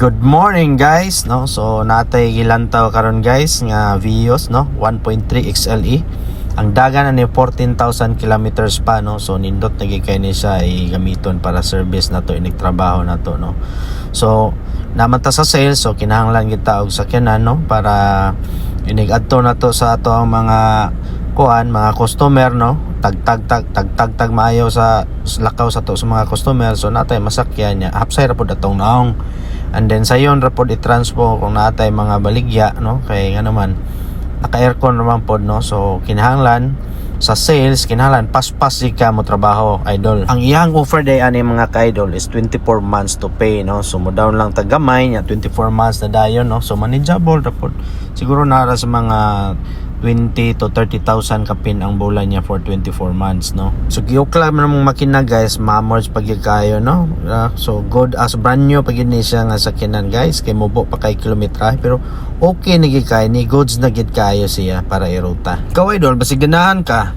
Good morning guys, no? So natay gilantaw karon guys nga Vios, no? 1.3 XLE. Ang dagan ni 14,000 kilometers pa, no? So nindot nagikay ni siya gamiton para service na to, inigtrabaho na to, no? So naman ta sa sales, so kinahanglan kita og sakyanan, no? Para inig-adto na to sa ato ang mga kuan, mga customer, no? Tag maayo sa lakaw sa to sa mga customer. So natay masakyan niya hapsay ra pud atong naong. And then sayon ra pod i-transpo kung natay mga baligya, no? Kay nga naman naka-aircon naman pod, no? So kinahanglan sa sales, kinahanglan paspas ka mo trabaho, idol. Ang iyang offer day ani mga ka-idol is 24 months to pay, no? So mo down lang tagamay niya 24 months na dayon, no? So manageable ra pod. Siguro nara sa mga 20 to 30,000 kapin ang bola niya for 24 months, no? So giukla man mong makina guys, mamors pag kayo, no? So good as brand new pag ni siya nga sakinan guys, kay mubo pa kay kilometrahe, pero okay na gid kay ni goods na gid kayo siya para iruta. Ikaw idol, basig ganahan ka